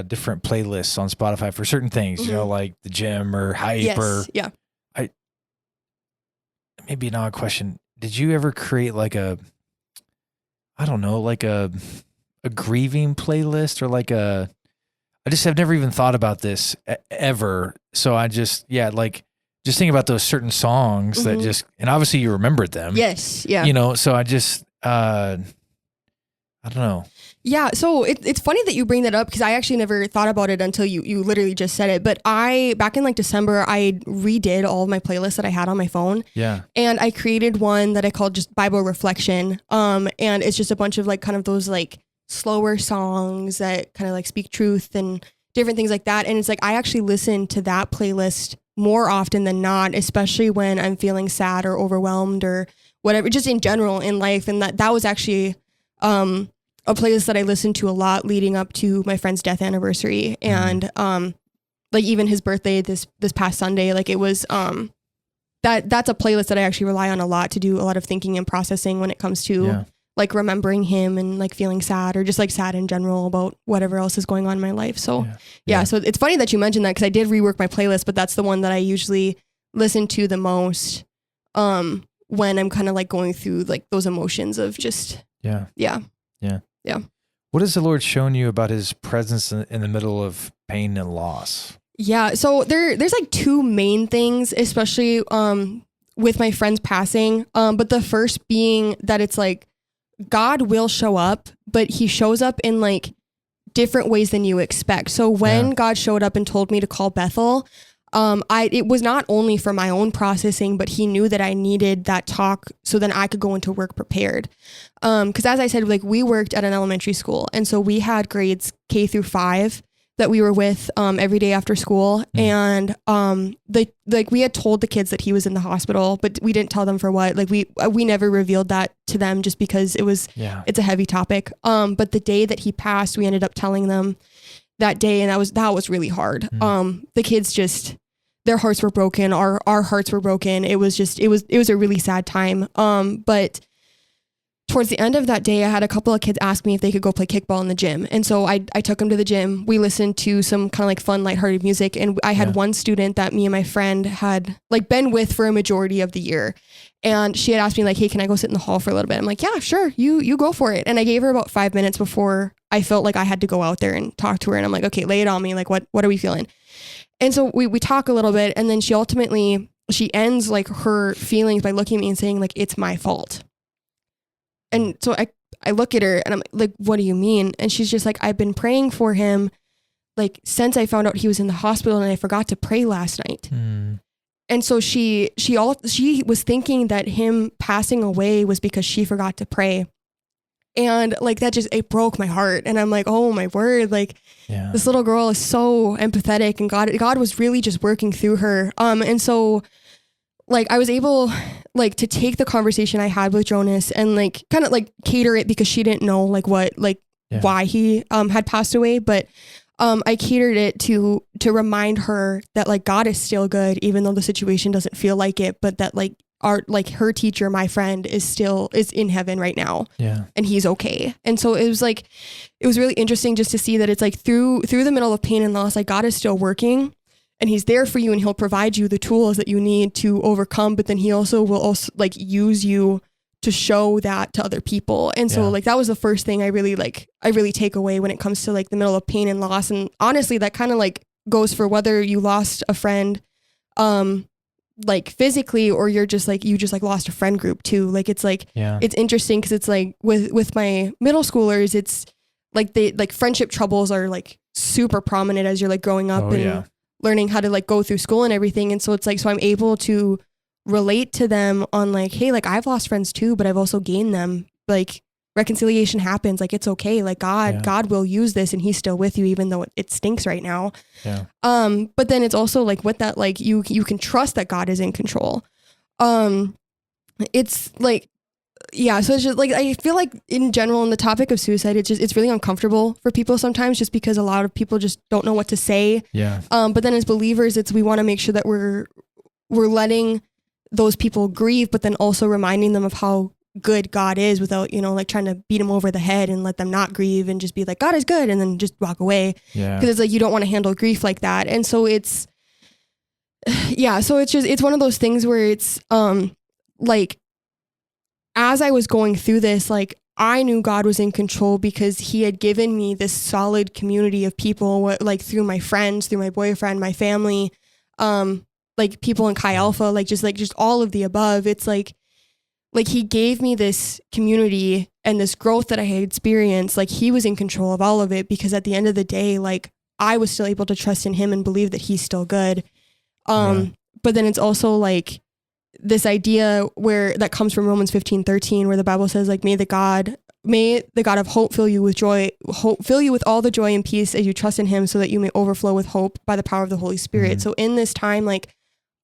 different playlists on Spotify for certain things, you know, like the gym or hype or maybe an odd question. Did you ever create like a grieving playlist or like I just have never even thought about this ever. So I just think about those certain songs that just, and obviously you remembered them. Yes. Yeah. You know, so I just, I don't know. Yeah. So it's funny that you bring that up because I actually never thought about it until you literally just said it. But back in like December, I redid all of my playlists that I had on my phone. Yeah. And I created one that I called just Bible Reflection. And it's just a bunch of like kind of those like slower songs that kind of like speak truth and different things like that. And it's like, I actually listen to that playlist more often than not, especially when I'm feeling sad or overwhelmed or whatever, just in general in life. And that was actually, a playlist that I listened to a lot leading up to my friend's death anniversary. And, like even his birthday this past Sunday, like it was, that's a playlist that I actually rely on a lot to do a lot of thinking and processing when it comes to like remembering him and like feeling sad or just like sad in general about whatever else is going on in my life. So so it's funny that you mentioned that because I did rework my playlist, but that's the one that I usually listen to the most, when I'm kind of like going through like those emotions of just, Yeah. What has the Lord shown you about his presence in the middle of pain and loss? Yeah. So there's like two main things, especially with my friend's passing. But the first being that it's like God will show up, but he shows up in like different ways than you expect. So when God showed up and told me to call Bethel, it was not only for my own processing, but he knew that I needed that talk so then I could go into work prepared. Cause as I said, like we worked at an elementary school. And so we had grades K through 5 that we were with, every day after school. And, we had told the kids that he was in the hospital, but we didn't tell them for what, like we never revealed that to them just because it's a heavy topic. But the day that he passed, we ended up telling them that day. And that was really hard. The kids just, their hearts were broken. Our hearts were broken. It was a really sad time. But towards the end of that day, I had a couple of kids ask me if they could go play kickball in the gym. And so I took them to the gym. We listened to some kind of like fun, lighthearted music. And I had one student that me and my friend had like been with for a majority of the year. And she had asked me like, hey, can I go sit in the hall for a little bit? I'm like, yeah, sure. You go for it. And I gave her about 5 minutes before I felt like I had to go out there and talk to her. And I'm like, okay, lay it on me. Like, what are we feeling? And so we talk a little bit. And then she ends like her feelings by looking at me and saying like, it's my fault. And so I look at her and I'm like, what do you mean? And she's just like, I've been praying for him like since I found out he was in the hospital and I forgot to pray last night. And so she was thinking that him passing away was because she forgot to pray. And like that it broke my heart. And I'm like, oh my word, like this little girl is so empathetic and God was really just working through her. And so like I was able like to take the conversation I had with Jonas and like kind of like cater it because she didn't know like why he had passed away. But I catered it to remind her that like God is still good, even though the situation doesn't feel like it, but that like her teacher, my friend is in heaven right now. And he's okay. And so it was really interesting just to see that it's like through the middle of pain and loss, like God is still working and he's there for you and he'll provide you the tools that you need to overcome. But then he also will like use you to show that to other people. And so like, that was the first thing I really take away when it comes to like the middle of pain and loss. And honestly, that kind of like goes for whether you lost a friend, like physically, or you just lost a friend group too. Like, it's like, it's interesting. Cause it's like with my middle schoolers, it's like friendship troubles are like super prominent as you're like growing up learning how to like go through school and everything. And so it's like, so I'm able to relate to them on like, hey, like I've lost friends too, but I've also gained them. Like reconciliation happens. Like it's okay. Like God will use this and he's still with you, even though it stinks right now. But then it's also like with that, like you can trust that God is in control. It's like yeah, so it's just like, I feel like in general, on the topic of suicide, it's really uncomfortable for people sometimes, just because a lot of people just don't know what to say. Yeah. But then as believers, we want to make sure that we're letting those people grieve, but then also reminding them of how good God is, without, like trying to beat them over the head and let them not grieve and just be like, God is good, and then just walk away. Yeah. Because it's like, you don't want to handle grief like that. And so it's one of those things where it's, like, as I was going through this, like, I knew God was in control because he had given me this solid community of people, like through my friends, through my boyfriend, my family, like people in Chi Alpha, like just all of the above. It's like he gave me this community and this growth that I had experienced. Like, he was in control of all of it, because at the end of the day, like, I was still able to trust in him and believe that he's still good. But then it's also like this idea that comes from Romans 15:13, where the Bible says, like, may the God of hope fill you with all the joy and peace as you trust in him, so that you may overflow with hope by the power of the Holy Spirit. So in this time, like,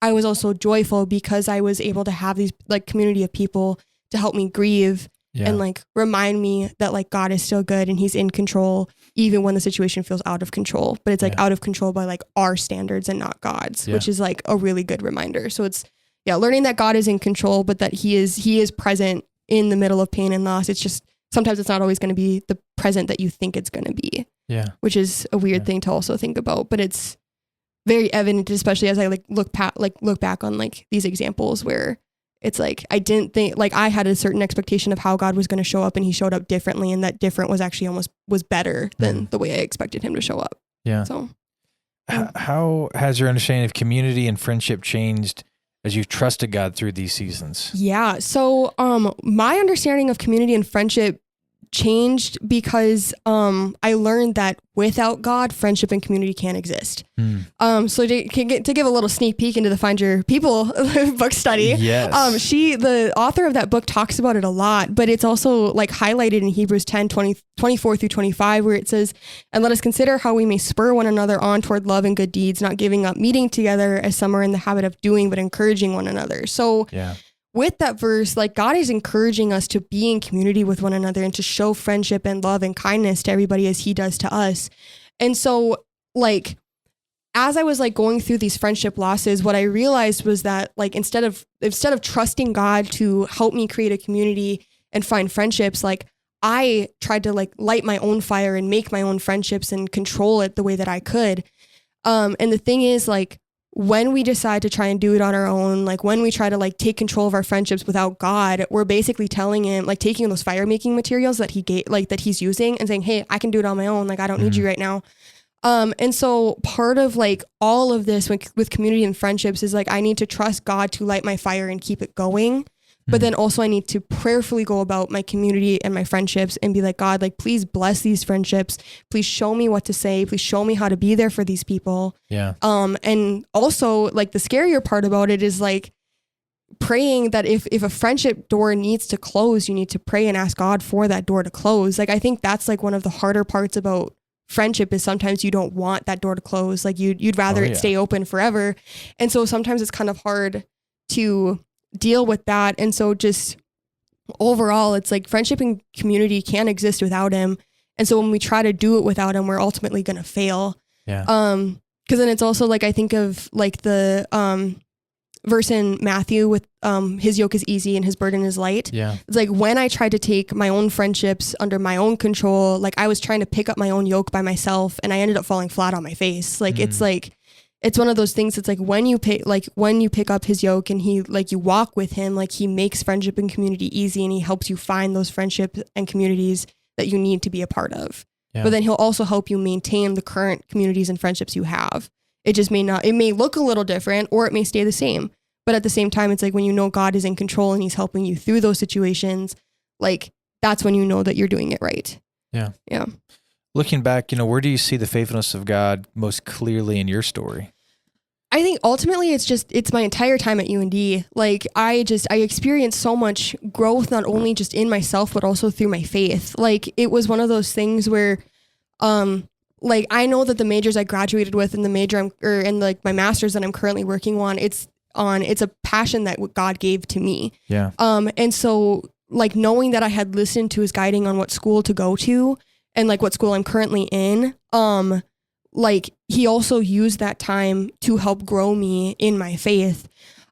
I was also joyful because I was able to have these, like, community of people to help me grieve and, like, remind me that, like, God is still good and he's in control, even when the situation feels out of control. But it's like out of control by, like, our standards and not God's, which is, like, a really good reminder. So it's, learning that God is in control, but that he is present in the middle of pain and loss. It's just, sometimes it's not always going to be the present that you think it's going to be. Yeah. Which is a weird thing to also think about, but it's very evident, especially as I look back on, like, these examples where it's like, I didn't think, like, I had a certain expectation of how God was going to show up, and he showed up differently, and that different was actually was better than the way I expected him to show up. Yeah. So how has your understanding of community and friendship changed as you've trusted God through these seasons? Yeah. So, my understanding of community and friendship changed because, I learned that without God, friendship and community can't exist. So to give a little sneak peek into the Find Your People book study, the author of that book talks about it a lot, but it's also, like, highlighted in Hebrews 10:24 through 25, where it says, and let us consider how we may spur one another on toward love and good deeds, not giving up meeting together as some are in the habit of doing, but encouraging one another. So with that verse, like, God is encouraging us to be in community with one another and to show friendship and love and kindness to everybody as he does to us. And so, like, as I was, like, going through these friendship losses, what I realized was that, like, instead of trusting God to help me create a community and find friendships, like, I tried to, like, light my own fire and make my own friendships and control it the way that I could. And the thing is, like, when we decide to try and do it on our own, like, when we try to, like, take control of our friendships without God, we're basically telling him, like, taking those fire making materials that he gave, like, that he's using, and saying, hey, I can do it on my own. Like, I don't need you right now. And so part of, like, all of this with community and friendships is, like, I need to trust God to light my fire and keep it going. But then also I need to prayerfully go about my community and my friendships and be like, God, like, please bless these friendships. Please show me what to say. Please show me how to be there for these people. Yeah. And also, like, the scarier part about it is, like, praying that if a friendship door needs to close, you need to pray and ask God for that door to close. Like, I think that's, like, one of the harder parts about friendship is sometimes you don't want that door to close. Like, you'd rather it stay open forever. And so sometimes it's kind of hard to deal with that. And so just overall, it's like friendship and community can't exist without him. And so when we try to do it without him, we're ultimately going to fail. Yeah. Cause then it's also, like, I think of, like, the, verse in Matthew with, his yoke is easy and his burden is light. Yeah. It's like, when I tried to take my own friendships under my own control, like, I was trying to pick up my own yoke by myself, and I ended up falling flat on my face. Like, it's like, it's one of those things. It's like, when you pick up his yoke and he, like, you walk with him, like, he makes friendship and community easy, and he helps you find those friendships and communities that you need to be a part of. Yeah. But then he'll also help you maintain the current communities and friendships you have. It may look a little different, or it may stay the same. But at the same time, it's like, when you know God is in control and he's helping you through those situations, like, that's when you know that you're doing it right. Yeah. Yeah. Looking back, where do you see the faithfulness of God most clearly in your story? I think ultimately it's my entire time at UND. Like, I experienced so much growth, not only just in myself, but also through my faith. Like, it was one of those things where, like, I know that the majors I graduated with and the major like my master's that I'm currently working on, it's a passion that God gave to me. Yeah. And so, like knowing that I had listened to his guiding on what school to go to and like what school I'm currently in, like he also used that time to help grow me in my faith.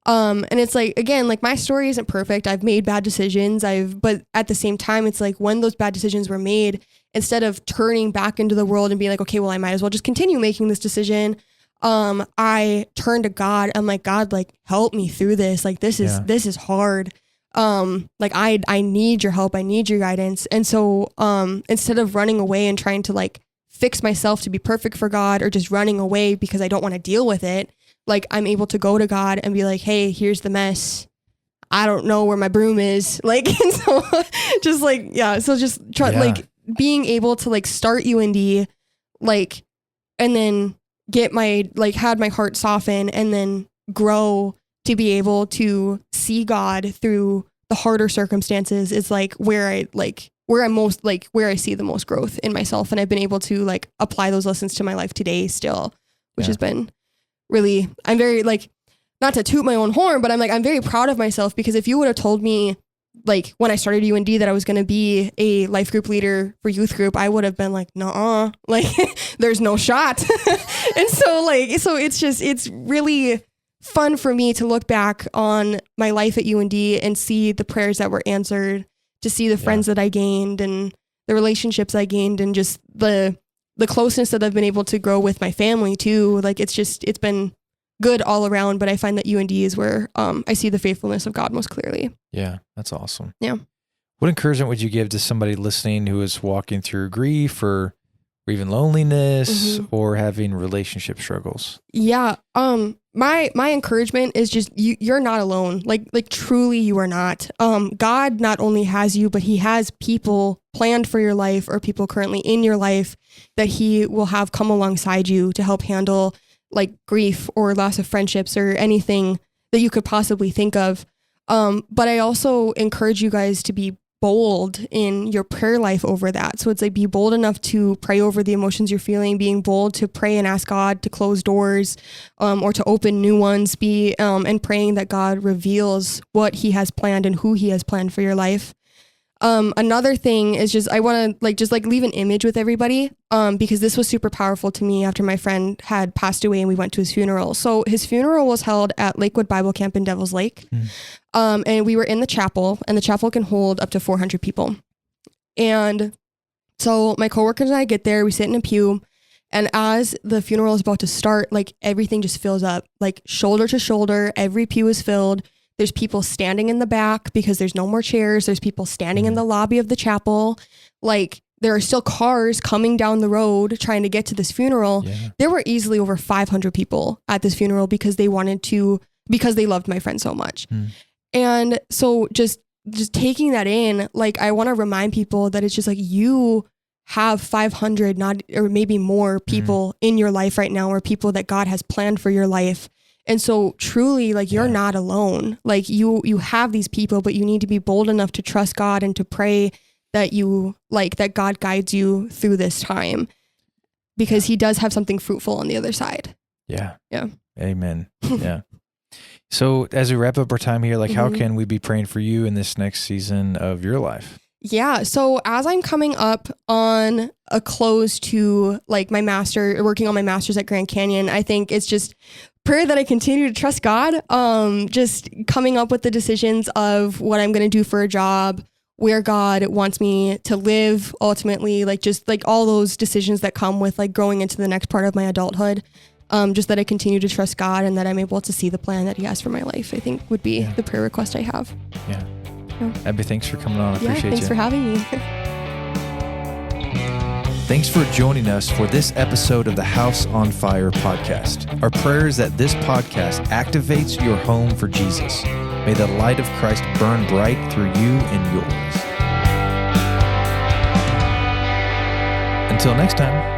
And it's like, again, like my story isn't perfect. I've made bad decisions. But at the same time, it's like when those bad decisions were made, instead of turning back into the world and being like, okay, well, I might as well just continue making this decision. I turned to God. I'm like, God, like help me through this. Like, this is hard. Like I need your help. I need your guidance. And so, instead of running away and trying to like fix myself to be perfect for God, or just running away because I don't want to deal with it, like I'm able to go to God and be like, hey, here's the mess. I don't know where my broom is. Like, and so just like, yeah. So just try, like being able to like start UND, like, and then get had my heart soften and then grow to be able to see God through the harder circumstances is like where I see the most growth in myself. And I've been able to like apply those lessons to my life today still, which has been really, I'm very like, not to toot my own horn, but I'm very proud of myself, because if you would have told me like when I started UND that I was going to be a life group leader for youth group, I would have been like, nah, like there's no shot. And so it's really fun for me to look back on my life at UND and see the prayers that were answered, to see the friends that I gained and the relationships I gained, and just the closeness that I've been able to grow with my family too. Like it's been good all around, but I find that UND is where I see the faithfulness of God most clearly. Yeah, that's awesome. Yeah. What encouragement would you give to somebody listening who is walking through grief or even loneliness or having relationship struggles? Yeah. My encouragement is just you're not alone. Like truly you are not. God not only has you, but he has people planned for your life, or people currently in your life that he will have come alongside you to help handle like grief or loss of friendships or anything that you could possibly think of. But I also encourage you guys to be bold in your prayer life over that. So it's like, be bold enough to pray over the emotions you're feeling, being bold to pray and ask God to close doors, or to open new ones, and praying that God reveals what he has planned and who he has planned for your life. Another thing is just, I want to leave an image with everybody, because this was super powerful to me after my friend had passed away and we went to his funeral. So his funeral was held at Lakewood Bible Camp in Devil's Lake. And we were in the chapel, and the chapel can hold up to 400 people. And so my coworkers and I get there, we sit in a pew, and as the funeral is about to start, like everything just fills up, like shoulder to shoulder, every pew is filled. There's people standing in the back because there's no more chairs. There's people standing in the lobby of the chapel. Like there are still cars coming down the road trying to get to this funeral. Yeah. There were easily over 500 people at this funeral because they loved my friend so much. And so just taking that in, like, I want to remind people that it's just like, you have 500, or maybe more people in your life right now, or people that God has planned for your life. And so truly, like, you're not alone. Like you have these people, but you need to be bold enough to trust God and to pray that that God guides you through this time, because he does have something fruitful on the other side. Yeah. Yeah. Amen. Yeah. So as we wrap up our time here, like, how can we be praying for you in this next season of your life? Yeah. So as I'm coming up on a close to like working on my master's at Grand Canyon, I think it's just prayer that I continue to trust God, just coming up with the decisions of what I'm going to do for a job, where God wants me to live ultimately, like just like all those decisions that come with like growing into the next part of my adulthood. Just that I continue to trust God and that I'm able to see the plan that he has for my life, I think would be the prayer request I have. Yeah. Abby, thanks for coming on. I appreciate you. Thanks for having me. Thanks for joining us for this episode of the House on Fire podcast. Our prayer is that this podcast activates your home for Jesus. May the light of Christ burn bright through you and yours. Until next time.